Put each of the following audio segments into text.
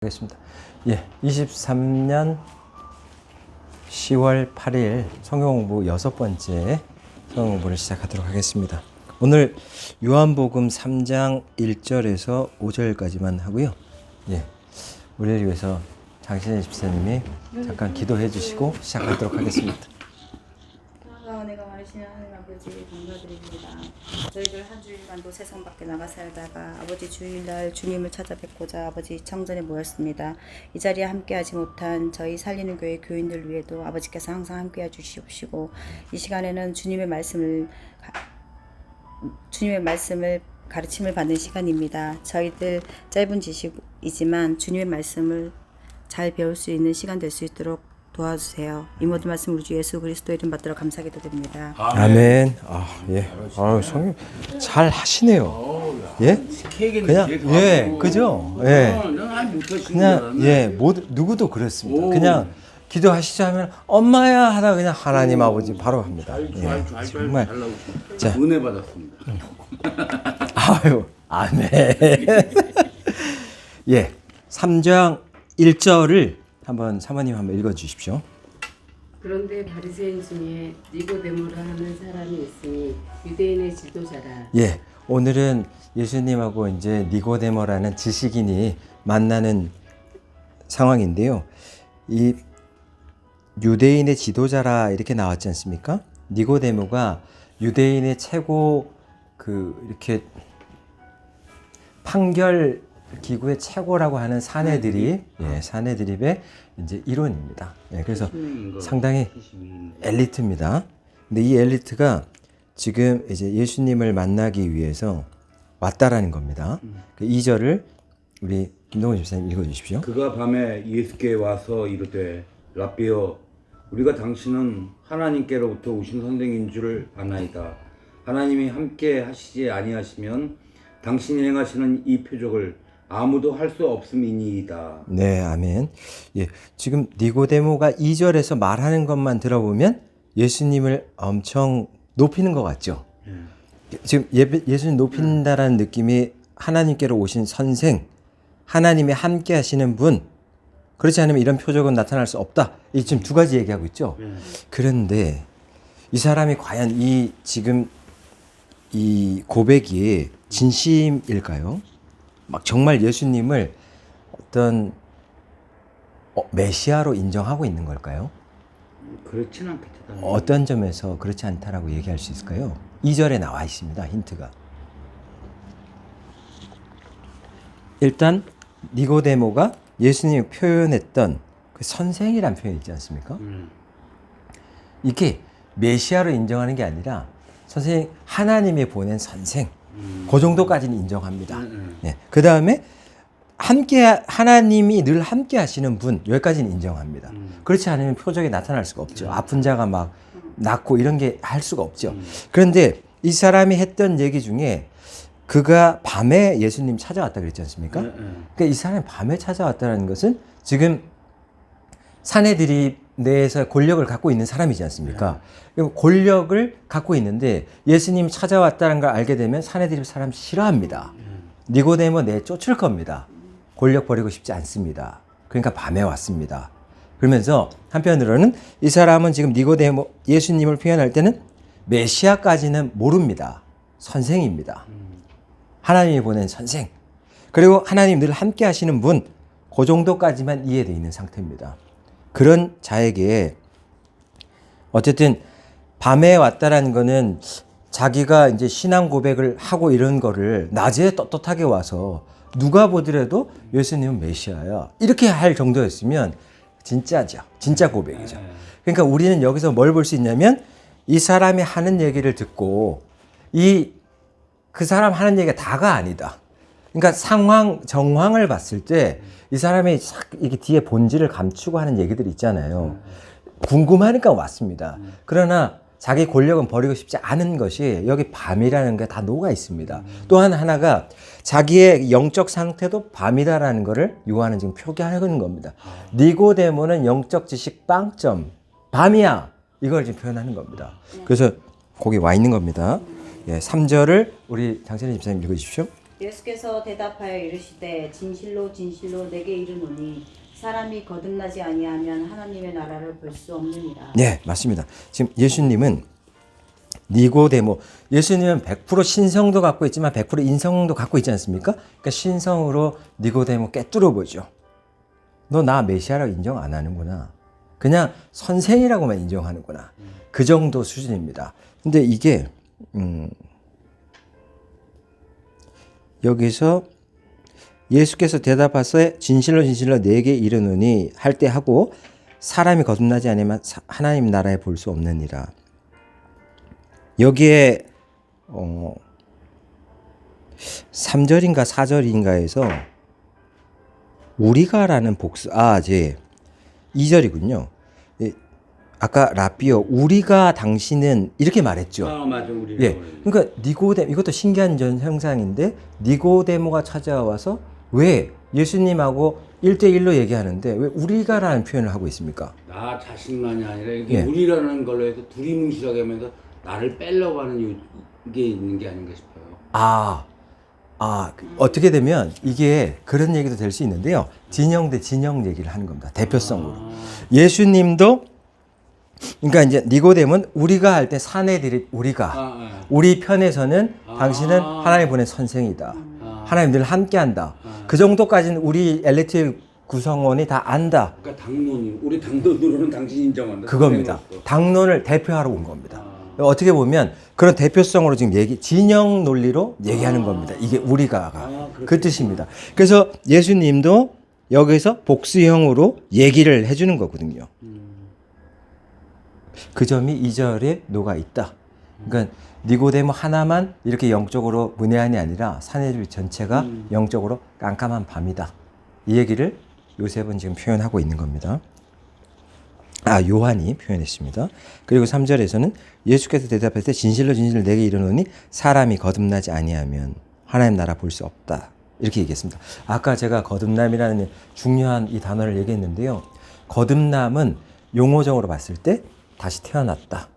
하겠습니다. 23년 10월 8일 성경공부 6번째 성경공부를 시작하도록 하겠습니다. 오늘 요한복음 3장 1절에서 5절까지만 하고요. 우리를 위해서 장신혜 집사님이 잠깐 기도해 주시고 시작하도록 하겠습니다. 은혜가 많으시는 하나님 아버지 감사드립니다. 저희들 한 주일간도 세상 밖에 나가 살다가 아버지 주일날 주님을 찾아뵙고자 아버지 성전에 모였습니다. 이 자리에 함께하지 못한 저희 살리는 교회 교인들 위에도 아버지께서 항상 함께해 주시옵시고 이 시간에는 주님의 말씀을 가르침을 받는 시간입니다. 저희들 짧은 지식이지만 주님의 말씀을 잘 배울 수 있는 시간 될 수 있도록 도와주세요. 이 모든 말씀 우리 주 예수 그리스도 이름 받들어 감사하게 드립니다. 아멘. 성경 잘 하시네요. 그냥 그죠? 그냥 모두 누구도 그렇습니다. 그냥 기도하시자 하면 엄마야 하다 그냥 하나님 아버지 바로 합니다. 정말 자, 은혜 받았습니다. 아멘. 3장 1절을 한번 사모님 한번 읽어 주십시오. 그런데 바리새인 중에 니고데모라 하는 사람이 있으니 유대인의 지도자라. 오늘은 예수님하고 이제 니고데모라는 지식인이 만나는 상황인데요. 이 유대인의 지도자라 이렇게 나왔지 않습니까? 니고데모가 유대인의 최고 이렇게 판결 기구의 최고라고 하는 사내드립의 이제 일원입니다. 그래서 상당히 엘리트입니다. 근데 이 엘리트가 지금 이제 예수님을 만나기 위해서 왔다라는 겁니다. 그 2절을 우리 김동훈 집사님 읽어주십시오. 그가 밤에 예수께 와서 이르되 라삐여 우리가 당신은 하나님께로부터 오신 선생인 줄을 아나이다. 하나님이 함께 하시지 아니하시면 당신이 행하시는 이 표적을 아무도 할 수 없음이니이다. 네, 아멘. 지금 니고데모가 2절에서 말하는 것만 들어보면 예수님을 엄청 높이는 것 같죠? 지금 예수님 높인다라는 느낌이 하나님께로 오신 선생, 하나님이 함께 하시는 분, 그렇지 않으면 이런 표적은 나타날 수 없다. 이 지금 두 가지 얘기하고 있죠? 그런데 이 사람이 과연 지금 이 고백이 진심일까요? 막 정말 예수님을 어떤 메시아로 인정하고 있는 걸까요? 그렇진 않겠죠. 어떤 점에서 그렇지 않다라고 얘기할 수 있을까요? 2절에 나와 있습니다. 힌트가. 일단 니고데모가 예수님이 표현했던 그 선생이란 표현이 있지 않습니까? 이게 메시아로 인정하는 게 아니라 선생님, 하나님이 보낸 선생, 그 정도까지는 인정합니다. 그 다음에 하나님이 늘 함께 하시는 분, 여기까지는 인정합니다. 그렇지 않으면 표적이 나타날 수가 없죠. 아픈 자가 막 낫고 이런 게 할 수가 없죠. 그런데 이 사람이 했던 얘기 중에 그가 밤에 예수님 찾아왔다 그랬지 않습니까? 그러니까 이 사람이 밤에 찾아왔다는 것은 지금 사내들이 내에서 권력을 갖고 있는 사람이지 않습니까? 권력을 갖고 있는데 예수님이 찾아왔다는 걸 알게 되면 사내들이 사람 싫어합니다. 니고데모 내쫓을 겁니다. 권력 버리고 싶지 않습니다. 그러니까 밤에 왔습니다. 그러면서 한편으로는 이 사람은 지금 니고데모 예수님을 표현할 때는 메시아까지는 모릅니다. 선생입니다. 하나님이 보낸 선생. 그리고 하나님 늘 함께 하시는 분, 그 정도까지만 이해되어 있는 상태입니다. 그런 자에게 어쨌든 밤에 왔다라는 거는 자기가 이제 신앙 고백을 하고 이런 거를 낮에 떳떳하게 와서 누가 보더라도 예수님은 메시아야 이렇게 할 정도였으면 진짜죠. 진짜 고백이죠. 그러니까 우리는 여기서 뭘 볼 수 있냐면 이 사람이 하는 얘기를 듣고 그 사람 하는 얘기가 다가 아니다. 그러니까 정황을 봤을 때 이 사람이 이게 뒤에 본질을 감추고 하는 얘기들이 있잖아요. 궁금하니까 왔습니다. 그러나 자기 권력은 버리고 싶지 않은 것이 여기 밤이라는 게 다 녹아 있습니다. 또한 하나가 자기의 영적 상태도 밤이다라는 것을 요한은 지금 표기하는 겁니다. 니고데모는 영적 지식 빵점, 밤이야. 이걸 지금 표현하는 겁니다. 그래서 거기 와 있는 겁니다. 3절을 우리 장선희 집사님 읽어주십시오. 예수께서 대답하여 이르시되 진실로 진실로 내게 이르노니 사람이 거듭나지 아니하면 하나님의 나라를 볼 수 없느니라. 네, 맞습니다. 지금 예수님은 니고데모, 예수님은 100% 신성도 갖고 있지만 100% 인성도 갖고 있지 않습니까? 그러니까 신성으로 니고데모 깨뚫어 보죠. 너 나 메시아라고 인정 안 하는구나. 그냥 선생이라고만 인정하는구나. 그 정도 수준입니다. 근데 이게 여기서 예수께서 대답하사 진실로 진실로 내게 이르노니 할 때 하고 사람이 거듭나지 않으면 하나님 나라에 볼 수 없느니라. 여기에 3절인가 4절인가에서 우리가라는 복수 이제 2절이군요. 아까 라비오 우리가 당신은 이렇게 말했죠. 맞아, 우리. 예. 그러니까 니고데모 이것도 신기한 현상인데 니고데모가 찾아와서 왜 예수님하고 1대1로 얘기하는데 왜 우리가라는 표현을 하고 있습니까? 나 자신만이 아니라 이게 예. 우리라는 걸로 해서 두리뭉실하게 하면서 나를 빼려고 하는 게 있는 게 아닌가 싶어요. 어떻게 되면 이게 그런 얘기도 될 수 있는데요. 진영 대 진영 얘기를 하는 겁니다. 대표성으로. 예수님도 그러니까 이제 니고데모는 우리가 할 때 사내들이 우리가 우리 편에서는 당신은 하나님 보낸 선생이다. 하나님 늘 함께한다. 그 정도까지는 우리 엘리트 구성원이 다 안다. 그러니까 당론이 우리 당론으로는 당신 인정한다. 그겁니다. 선생으로서. 당론을 대표하러 온 겁니다. 어떻게 보면 그런 대표성으로 지금 진영 논리로 얘기하는 겁니다. 이게 우리가가 그 뜻입니다. 그래서 예수님도 여기서 복수형으로 얘기를 해주는 거거든요. 그 점이 2절에 녹아 있다. 그러니까 니고데모 하나만 이렇게 영적으로 문외한이 아니라 사내들 전체가 영적으로 깜깜한 밤이다. 이 얘기를 요셉은 지금 표현하고 있는 겁니다. 요한이 표현했습니다. 그리고 3절에서는 예수께서 대답할 때 진실로 진실로 내게 이르노니 사람이 거듭나지 아니하면 하나님 나라 볼 수 없다. 이렇게 얘기했습니다. 아까 제가 거듭남이라는 중요한 이 단어를 얘기했는데요. 거듭남은 용어적으로 봤을 때 다시 태어났다.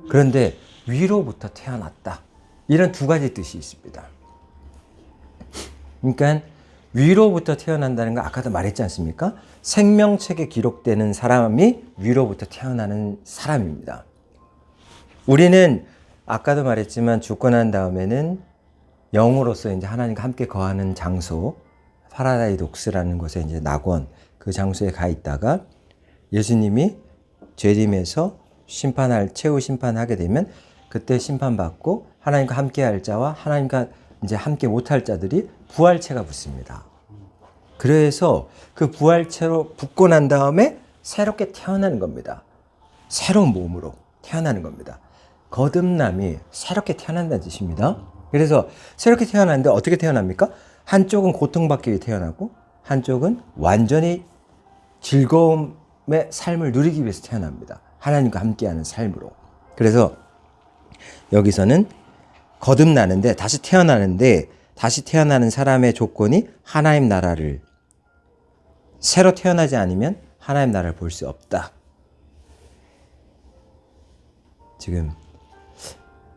그런데 위로부터 태어났다. 이런 두 가지 뜻이 있습니다. 그러니까 위로부터 태어난다는 거 아까도 말했지 않습니까? 생명책에 기록되는 사람이 위로부터 태어나는 사람입니다. 우리는 아까도 말했지만 죽고 난 다음에는 영으로서 이제 하나님과 함께 거하는 장소, 파라다이독스라는 곳에 이제 낙원, 그 장소에 가 있다가 예수님이 재림해서 최후 심판하게 되면 그때 심판받고 하나님과 함께 할 자와 하나님과 이제 함께 못할 자들이 부활체가 붙습니다. 그래서 그 부활체로 붙고 난 다음에 새롭게 태어나는 겁니다. 새로운 몸으로 태어나는 겁니다. 거듭남이 새롭게 태어난다는 뜻입니다. 그래서 새롭게 태어났는데 어떻게 태어납니까? 한쪽은 고통받기 위해 태어나고 한쪽은 완전히 즐거움의 삶을 누리기 위해서 태어납니다. 하나님과 함께하는 삶으로. 그래서 여기서는 거듭나는데 다시 태어나는 사람의 조건이 하나님 나라를 새로 태어나지 않으면 하나님 나라를 볼 수 없다. 지금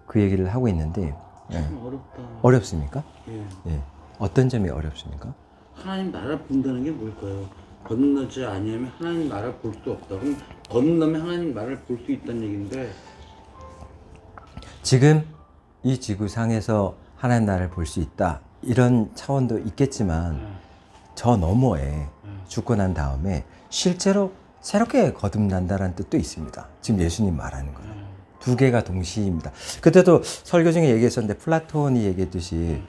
그 얘기를 하고 있는데 어렵다. 어렵습니까? 예. 예. 어떤 점이 어렵습니까? 하나님 나라 본다는 게 뭘까요? 거듭나지 아니하면 하나님 나라 볼 수 없다. 그럼 거듭나면 하나님 나라를 볼 수 있다는 얘기인데 지금 이 지구상에서 하나님 나라를 볼 수 있다. 이런 차원도 있겠지만 저 너머에 죽고 난 다음에 실제로 새롭게 거듭난다는 뜻도 있습니다. 지금 예수님 말하는 거예요. 두 개가 동시입니다. 그때도 설교 중에 얘기했었는데 플라톤이 얘기했듯이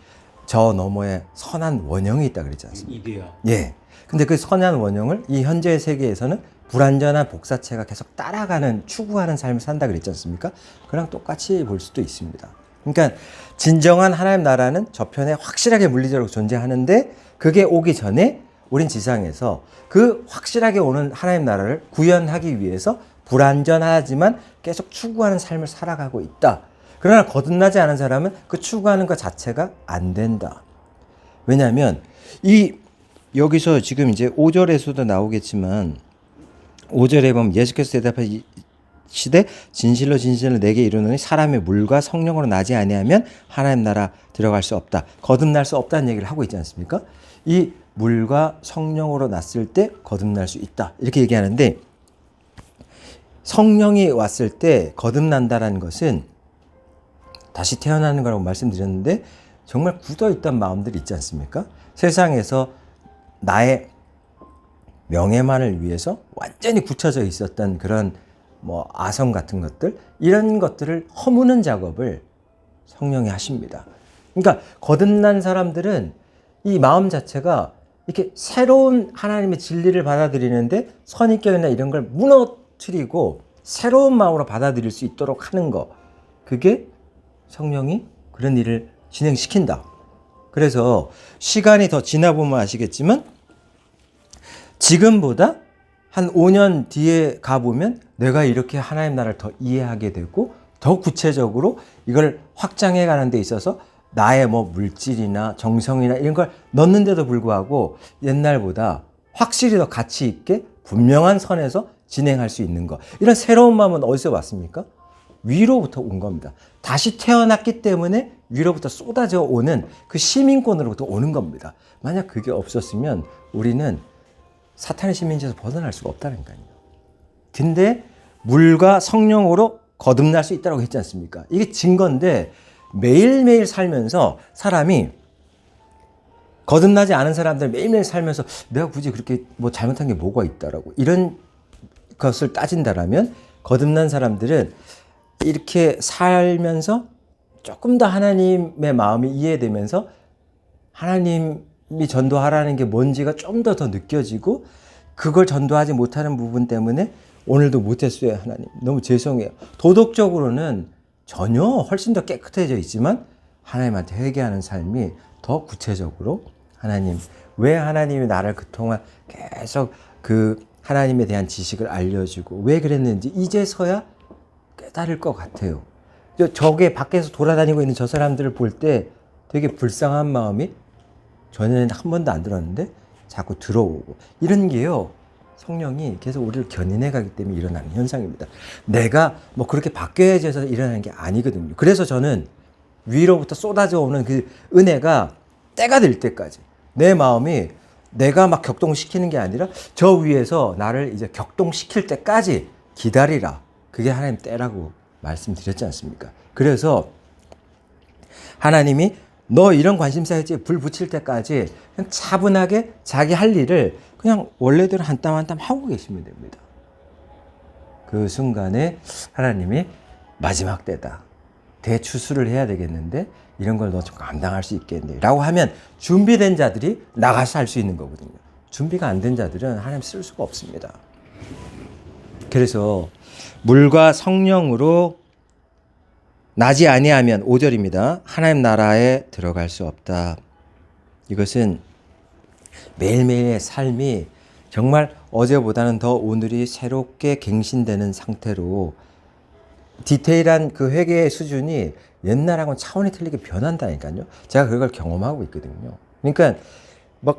저 너머에 선한 원형이 있다 그랬지 않습니까? 이데아. 예. 근데 그 선한 원형을 이 현재 세계에서는 불완전한 복사체가 계속 따라가는 추구하는 삶을 산다 그랬지 않습니까? 그랑 똑같이 볼 수도 있습니다. 그러니까 진정한 하나님 나라는 저편에 확실하게 물리적으로 존재하는데 그게 오기 전에 우린 지상에서 그 확실하게 오는 하나님 나라를 구현하기 위해서 불완전하지만 계속 추구하는 삶을 살아가고 있다. 그러나 거듭나지 않은 사람은 그 추구하는 것 자체가 안 된다. 왜냐하면 여기서 지금 이제 5절에서도 나오겠지만 5절에 보면 예수께서 대답하여 시대 진실로 진실로 내게 이르노니 사람의 물과 성령으로 나지 아니하면 하나님 나라 들어갈 수 없다. 거듭날 수 없다는 얘기를 하고 있지 않습니까? 이 물과 성령으로 났을 때 거듭날 수 있다. 이렇게 얘기하는데 성령이 왔을 때 거듭난다라는 것은 다시 태어나는 거라고 말씀드렸는데 정말 굳어있던 마음들이 있지 않습니까? 세상에서 나의 명예만을 위해서 완전히 굳혀져 있었던 그런 뭐 아성 같은 것들 이런 것들을 허무는 작업을 성령이 하십니다. 그러니까 거듭난 사람들은 이 마음 자체가 이렇게 새로운 하나님의 진리를 받아들이는데 선입견이나 이런 걸 무너뜨리고 새로운 마음으로 받아들일 수 있도록 하는 거 그게 성령이 그런 일을 진행시킨다. 그래서 시간이 더 지나보면 아시겠지만 지금보다 한 5년 뒤에 가보면 내가 이렇게 하나님 나라를 더 이해하게 되고 더 구체적으로 이걸 확장해 가는 데 있어서 나의 뭐 물질이나 정성이나 이런 걸 넣는데도 불구하고 옛날보다 확실히 더 가치 있게 분명한 선에서 진행할 수 있는 거. 이런 새로운 마음은 어디서 왔습니까? 위로부터 온 겁니다. 다시 태어났기 때문에 위로부터 쏟아져 오는 그 시민권으로부터 오는 겁니다. 만약 그게 없었으면 우리는 사탄의 시민지에서 벗어날 수가 없다니까요. 근데 물과 성령으로 거듭날 수 있다고 했지 않습니까? 이게 증거인데 매일매일 살면서 사람이 거듭나지 않은 사람들 매일매일 살면서 내가 굳이 그렇게 뭐 잘못한 게 뭐가 있다라고 이런 것을 따진다라면 거듭난 사람들은 이렇게 살면서 조금 더 하나님의 마음이 이해되면서 하나님이 전도하라는 게 뭔지가 좀 더 느껴지고 그걸 전도하지 못하는 부분 때문에 오늘도 못했어요. 하나님 너무 죄송해요. 도덕적으로는 전혀 훨씬 더 깨끗해져 있지만 하나님한테 회개하는 삶이 더 구체적으로 하나님 왜 하나님이 나를 그동안 계속 그 하나님에 대한 지식을 알려주고 왜 그랬는지 이제서야 깨달을 것 같아요. 저게 밖에서 돌아다니고 있는 저 사람들을 볼 때 되게 불쌍한 마음이 전에는 한 번도 안 들었는데 자꾸 들어오고 이런 게요. 성령이 계속 우리를 견인해 가기 때문에 일어나는 현상입니다. 내가 뭐 그렇게 바뀌어져서 일어나는 게 아니거든요. 그래서 저는 위로부터 쏟아져 오는 그 은혜가 때가 될 때까지 내 마음이 내가 막 격동시키는 게 아니라 저 위에서 나를 이제 격동시킬 때까지 기다리라. 그게 하나님 때라고 말씀드렸지 않습니까? 그래서 하나님이 너 이런 관심사였지 불 붙일 때까지 그냥 차분하게 자기 할 일을 그냥 원래대로 한 땀 한 땀 하고 계시면 됩니다. 그 순간에 하나님이 마지막 때다. 대추수를 해야 되겠는데 이런 걸 너 좀 감당할 수 있겠네 라고 하면 준비된 자들이 나가서 할 수 있는 거거든요. 준비가 안 된 자들은 하나님 쓸 수가 없습니다. 그래서 물과 성령으로 나지 아니하면 5절입니다. 하나님 나라에 들어갈 수 없다. 이것은 매일매일의 삶이 정말 어제보다는 더 오늘이 새롭게 갱신되는 상태로 디테일한 그 회개의 수준이 옛날하고는 차원이 틀리게 변한다니까요. 제가 그걸 경험하고 있거든요. 그러니까 막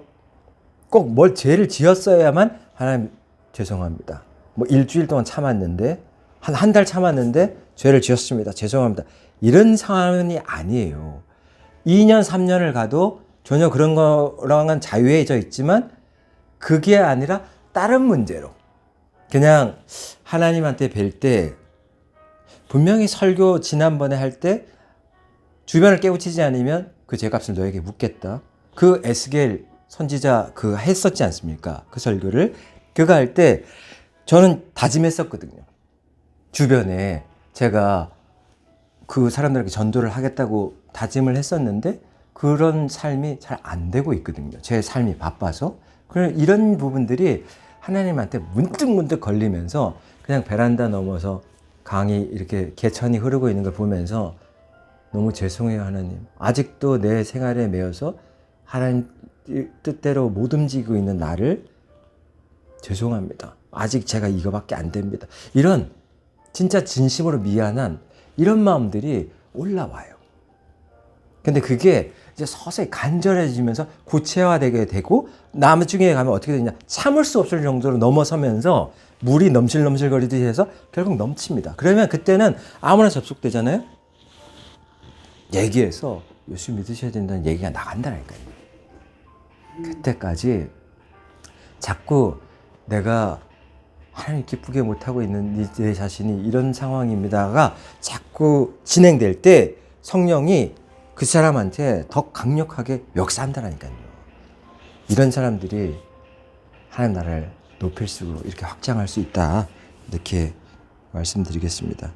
꼭 뭘 죄를 지었어야만 하나님 죄송합니다. 뭐 일주일 동안 참았는데 한 달 참았는데 죄를 지었습니다. 죄송합니다. 이런 상황이 아니에요. 2년 3년을 가도 전혀 그런 거랑은 자유해져 있지만 그게 아니라 다른 문제로 그냥 하나님한테 뵐 때 분명히 설교 지난번에 할 때 주변을 깨우치지 않으면 그 죄값을 너에게 묻겠다. 그 에스겔 선지자 그 했었지 않습니까? 그 설교를 그거 할 때 저는 다짐했었거든요. 주변에 제가 그 사람들에게 전도를 하겠다고 다짐을 했었는데 그런 삶이 잘 안 되고 있거든요. 제 삶이 바빠서. 그런 이런 부분들이 하나님한테 문득문득 걸리면서 그냥 베란다 넘어서 강이 이렇게 개천이 흐르고 있는 걸 보면서 너무 죄송해요, 하나님. 아직도 내 생활에 매여서 하나님 뜻대로 못 움직이고 있는 나를 죄송합니다. 아직 제가 이거밖에 안 됩니다. 이런 진짜 진심으로 미안한 이런 마음들이 올라와요. 근데 그게 이제 서서히 간절해지면서 구체화되게 되고 나중에 가면 어떻게 되냐 참을 수 없을 정도로 넘어서면서 물이 넘실넘실거리듯이 해서 결국 넘칩니다. 그러면 그때는 아무나 접속되잖아요. 얘기해서 예수 믿으셔야 된다는 얘기가 나간다니까요. 그때까지 자꾸 내가 하나님 기쁘게 못하고 있는 내 자신이 이런 상황입니다가 자꾸 진행될 때 성령이 그 사람한테 더 강력하게 역사한다니까요. 이런 사람들이 하나님 나라를 높일수록 이렇게 확장할 수 있다. 이렇게 말씀드리겠습니다.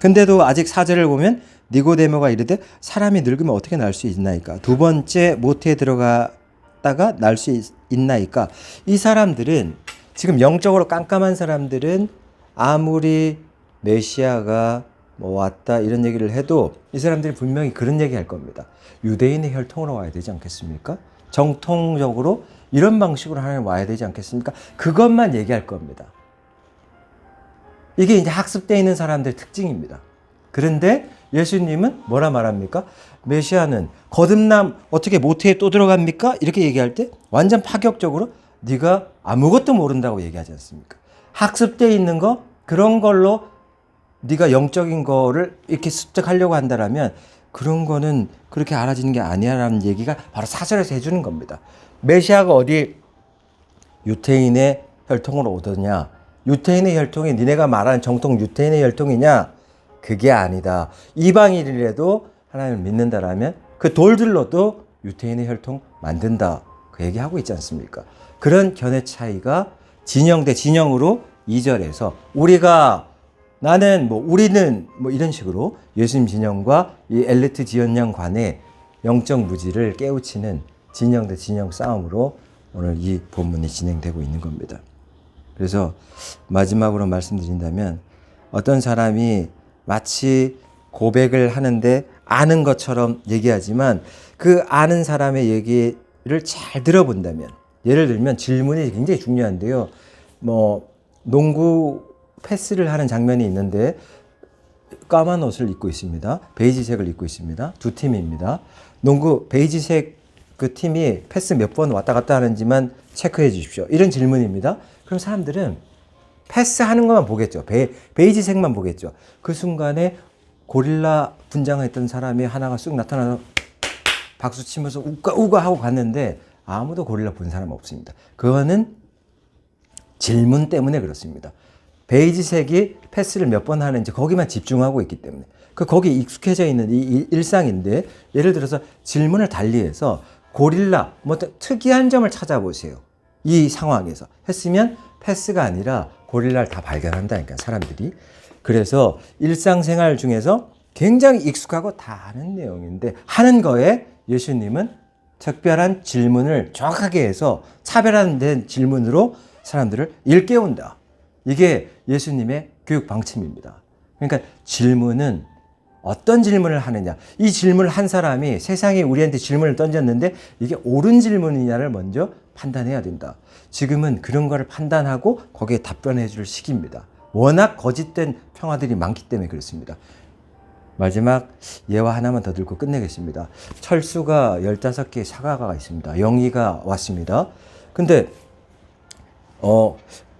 근데도 아직 4절을 보면 니고데모가 이르되 사람이 늙으면 어떻게 날 수 있나이까? 두 번째 모태에 들어갔다가 날 수 있나이까? 이 사람들은 지금 영적으로 깜깜한 사람들은 아무리 메시아가 뭐 왔다 이런 얘기를 해도 이 사람들이 분명히 그런 얘기 할 겁니다. 유대인의 혈통으로 와야 되지 않겠습니까? 정통적으로 이런 방식으로 하나님 와야 되지 않겠습니까? 그것만 얘기할 겁니다. 이게 이제 학습되어 있는 사람들의 특징입니다. 그런데 예수님은 뭐라 말합니까? 메시아는 거듭남 어떻게 모태에 또 들어갑니까? 이렇게 얘기할 때 완전 파격적으로 네가 아무것도 모른다고 얘기하지 않습니까? 학습되어 있는 거 그런 걸로 네가 영적인 거를 이렇게 습득하려고 한다라면 그런 거는 그렇게 알아지는 게 아니야라는 얘기가 바로 4절에서 해주는 겁니다. 메시아가 어디 유태인의 혈통으로 오더냐? 유태인의 혈통이 니네가 말하는 정통 유태인의 혈통이냐? 그게 아니다. 이방인이라도 하나님을 믿는다라면 그 돌들로도 유태인의 혈통 만든다. 그 얘기하고 있지 않습니까? 그런 견해 차이가 진영 대 진영으로 2절에서 우리는 이런 식으로 예수님 진영과 이 엘리트 지연양 간의 영적 무지를 깨우치는 진영 대 진영 싸움으로 오늘 이 본문이 진행되고 있는 겁니다. 그래서 마지막으로 말씀드린다면 어떤 사람이 마치 고백을 하는데 아는 것처럼 얘기하지만 그 아는 사람의 얘기를 잘 들어본다면 예를 들면 질문이 굉장히 중요한데요. 농구 패스를 하는 장면이 있는데 까만 옷을 입고 있습니다. 베이지색을 입고 있습니다. 두 팀입니다. 농구 베이지색 그 팀이 패스 몇 번 왔다 갔다 하는지만 체크해 주십시오. 이런 질문입니다. 그럼 사람들은 패스하는 것만 보겠죠. 베이지색만 보겠죠. 그 순간에 고릴라 분장했던 사람이 하나가 쑥 나타나서 박수 치면서 우가 하고 갔는데 아무도 고릴라 본 사람 없습니다. 그거는 질문 때문에 그렇습니다. 베이지색이 패스를 몇 번 하는지 거기만 집중하고 있기 때문에 거기 익숙해져 있는 이 일상인데 예를 들어서 질문을 달리해서 고릴라 특이한 점을 찾아보세요. 이 상황에서 했으면 패스가 아니라 고릴라를 다 발견한다니까 사람들이. 그래서 일상생활 중에서 굉장히 익숙하고 다 아는 내용인데 하는 거에 예수님은 특별한 질문을 정확하게 해서 차별화된 질문으로 사람들을 일깨운다. 이게 예수님의 교육 방침입니다. 그러니까 질문은 어떤 질문을 하느냐. 이 질문을 한 사람이 세상에 우리한테 질문을 던졌는데 이게 옳은 질문이냐를 먼저 판단해야 된다. 지금은 그런 거를 판단하고 거기에 답변해 줄 시기입니다. 워낙 거짓된 평화들이 많기 때문에 그렇습니다. 마지막 예화 하나만 더 들고 끝내겠습니다. 철수가 15개의 사과가 있습니다. 영희가 왔습니다. 근데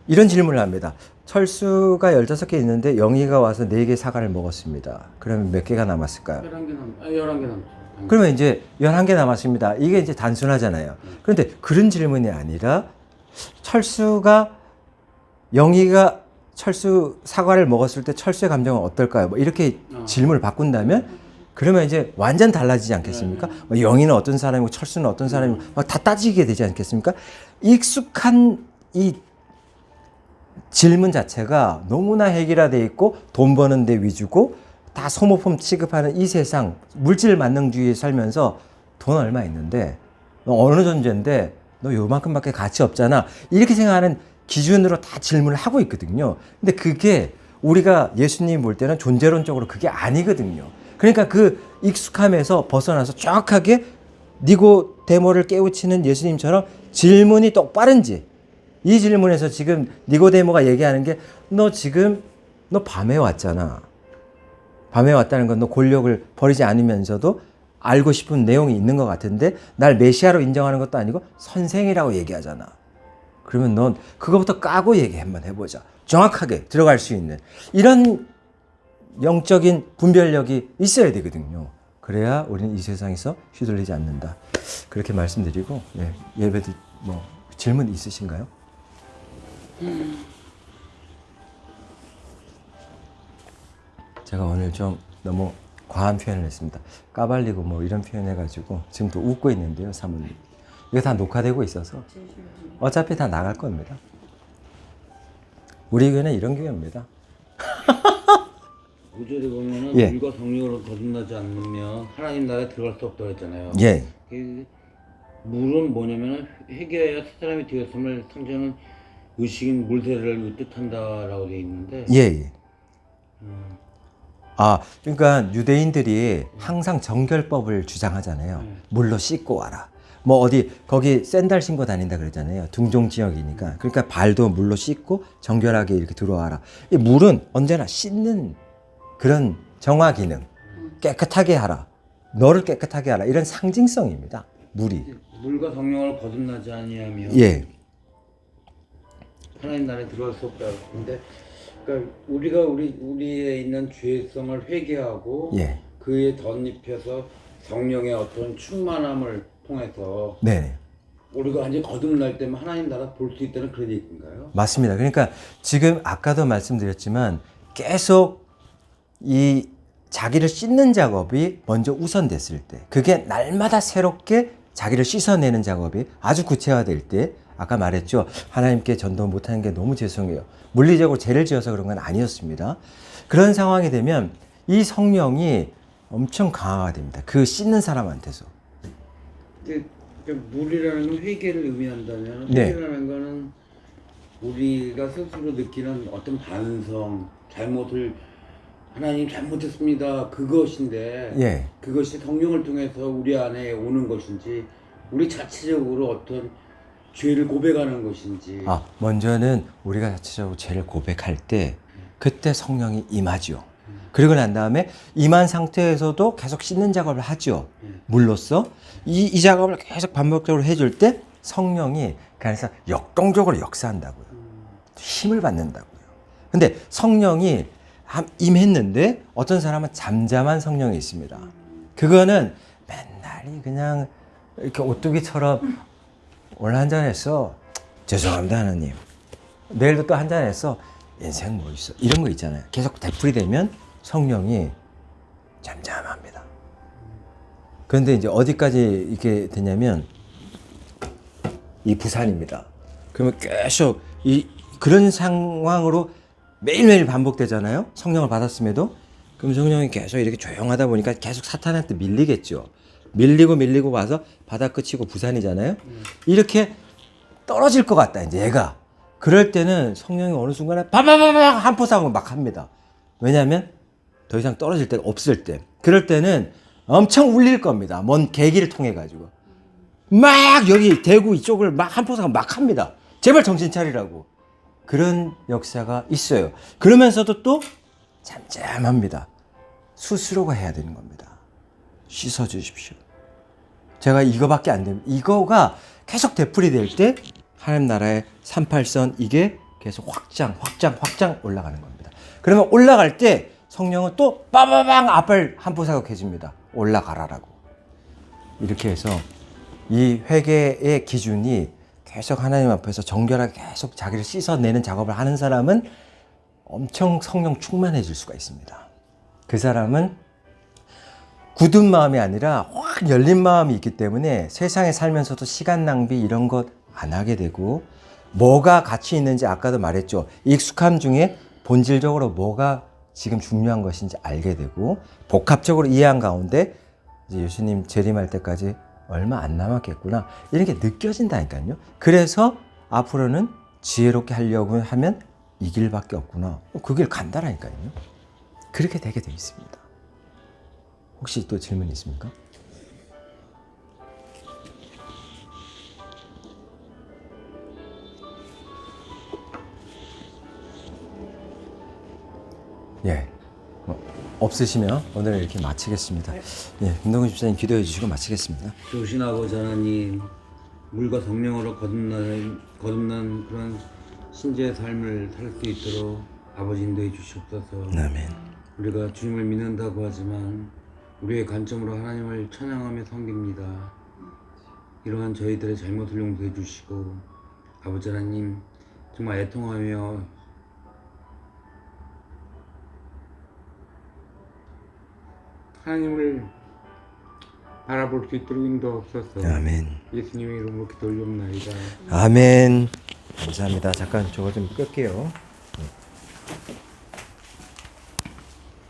이런 질문을 합니다. 철수가 15개 있는데 영희가 와서 4개 사과를 먹었습니다. 그러면 몇 개가 남았을까요? 11개 남았죠. 그러면 이제 11개 남았습니다. 이게 이제 단순하잖아요. 그런데 그런 질문이 아니라 영희가 철수 사과를 먹었을 때 철수의 감정은 어떨까요? 이렇게 질문을 바꾼다면 그러면 이제 완전 달라지지 않겠습니까? 영희는 어떤 사람이고 철수는 어떤 사람이고 다 따지게 되지 않겠습니까? 익숙한 이 질문 자체가 너무나 획일화되어 있고 돈 버는 데 위주고 다 소모품 취급하는 이 세상 물질 만능주의에 살면서 돈 얼마 있는데 너 어느 존재인데 너 요만큼밖에 가치 없잖아. 이렇게 생각하는 기준으로 다 질문을 하고 있거든요. 근데 그게 우리가 예수님 볼 때는 존재론적으로 그게 아니거든요. 그러니까 그 익숙함에서 벗어나서 정확하게 니고데모를 깨우치는 예수님처럼 질문이 똑바른지 이 질문에서 지금 니고데모가 얘기하는 게 너 밤에 왔잖아. 밤에 왔다는 건 너 권력을 버리지 않으면서도 알고 싶은 내용이 있는 것 같은데 날 메시아로 인정하는 것도 아니고 선생이라고 얘기하잖아. 그러면 넌 그거부터 까고 얘기 한번 해보자. 정확하게 들어갈 수 있는 이런 영적인 분별력이 있어야 되거든요. 그래야 우리는 이 세상에서 휘둘리지 않는다. 그렇게 말씀드리고 예배드 뭐 질문 있으신가요? 제가 오늘 좀 너무 과한 표현을 했습니다. 까발리고 뭐 이런 표현 해가지고 지금 또 웃고 있는데요, 사모님. 이거 다 녹화되고 있어서 어차피 다 나갈 겁니다. 우리 교회는 이런 교회입니다. 5절에 보면은 예. 물과 성령으로 거듭나지 않으면 하나님 나라에 들어갈 수 없다고 했잖아요. 예. 그 물은 뭐냐면은 회개하여 새 사람이 되었음을 상징하는 의식인 물세례를 뜻한다라고 되어 있는데 예. 아, 그러니까 유대인들이 항상 정결법을 주장하잖아요. 물로 씻고 와라. 뭐 어디 거기 샌들 신고 다닌다 그러잖아요. 둥종 지역이니까. 그러니까 발도 물로 씻고 정결하게 이렇게 들어와라. 이 물은 언제나 씻는 그런 정화 기능. 깨끗하게 하라. 너를 깨끗하게 하라. 이런 상징성입니다. 물이. 물과 성령을 거듭나지 아니하면 예. 하나님 나라에 들어갈 수 없다. 근데 그러니까 우리가 우리에 있는 죄성을 회개하고 예. 그에 덧입혀서 성령의 어떤 충만함을 통해서 네. 우리가 완전 거듭날 때면 하나님 나라 볼 수 있다는 그런 얘기인가요? 맞습니다. 그러니까 지금 아까도 말씀드렸지만 계속 이 자기를 씻는 작업이 먼저 우선됐을 때, 그게 날마다 새롭게 자기를 씻어내는 작업이 아주 구체화될 때, 아까 말했죠. 하나님께 전도 못하는 게 너무 죄송해요. 물리적으로 죄를 지어서 그런 건 아니었습니다. 그런 상황이 되면 이 성령이 엄청 강화가 됩니다. 그 씻는 사람한테서. 근데 그러니까 물이라는 건 회개를 의미한다면 네. 회개라는 거는 우리가 스스로 느끼는 어떤 반성, 잘못을 하나님 잘못했습니다. 그것인데 예. 그것이 성령을 통해서 우리 안에 오는 것인지 우리 자체적으로 어떤 죄를 고백하는 것인지 아, 먼저는 우리가 자체적으로 죄를 고백할 때 그때 성령이 임하죠. 그리고 난 다음에 임한 상태에서도 계속 씻는 작업을 하죠. 물로써 이 작업을 계속 반복적으로 해줄 때 성령이 그래서 역동적으로 역사한다고요. 힘을 받는다고요. 근데 성령이 임했는데 어떤 사람은 잠잠한 성령이 있습니다. 그거는 맨날 그냥 이렇게 오뚜기처럼 오늘 한잔 했어. 죄송합니다, 하나님. 내일도 또 한잔 했어. 인생 뭐 있어. 이런 거 있잖아요. 계속 되풀이되면 성령이 잠잠합니다. 그런데 이제 어디까지 이렇게 되냐면 이 부산입니다. 그러면 계속 그런 상황으로 매일매일 반복되잖아요. 성령을 받았음에도. 그럼 성령이 계속 이렇게 조용하다 보니까 계속 사탄한테 밀리겠죠. 밀리고 와서 바다 끝이고 부산이잖아요. 이렇게 떨어질 것 같다, 이제 얘가. 그럴 때는 성령이 어느 순간에 바바바바 한 포상을 막 합니다. 왜냐하면 더 이상 떨어질 데가 없을 때. 그럴 때는 엄청 울릴 겁니다. 먼 계기를 통해 가지고. 막 여기 대구 이쪽을 막 한 포상을 막 합니다. 제발 정신 차리라고. 그런 역사가 있어요. 그러면서도 또 잠잠합니다. 스스로가 해야 되는 겁니다. 씻어 주십시오. 제가 이거밖에 안 됩니다. 이거가 계속 되풀이 될 때 하나님 나라의 38선 이게 계속 확장 올라가는 겁니다. 그러면 올라갈 때 성령은 또 빠바방 앞을 한 포사격해줍니다. 올라가라라고. 이렇게 해서 이 회개의 기준이 계속 하나님 앞에서 정결하게 계속 자기를 씻어내는 작업을 하는 사람은 엄청 성령 충만해질 수가 있습니다. 그 사람은 굳은 마음이 아니라 확 열린 마음이 있기 때문에 세상에 살면서도 시간 낭비 이런 것 안 하게 되고, 뭐가 가치 있는지 아까도 말했죠. 익숙함 중에 본질적으로 뭐가 지금 중요한 것인지 알게 되고, 복합적으로 이해한 가운데 이제 예수님 재림할 때까지 얼마 안 남았겠구나 이런 게 느껴진다니까요. 그래서 앞으로는 지혜롭게 하려고 하면 이 길밖에 없구나. 그 길 간다라니까요. 그렇게 되게 돼 있습니다. 혹시 또 질문 있습니까? 예. 없으시면 오늘 이렇게 마치겠습니다. 예, 김동근 집사님 기도해 주시고 마치겠습니다. 좋으신 아버지 하나님, 물과 성령으로 거듭난 그런 신자의 삶을 살 수 있도록 아버지 인도해 주시옵소서. 아멘. 우리가 주님을 믿는다고 하지만 우리의 관점으로 하나님을 찬양하며 섬깁니다. 이러한 저희들의 잘못을 용서해 주시고 아버지 하나님 정말 애통하며 하나님을 바라볼 수 있도록 인도하옵소서. 아멘. 예수님의 이름으로 기도 올리옵나이다. 아멘. 감사합니다. 잠깐 저거 좀 끌게요.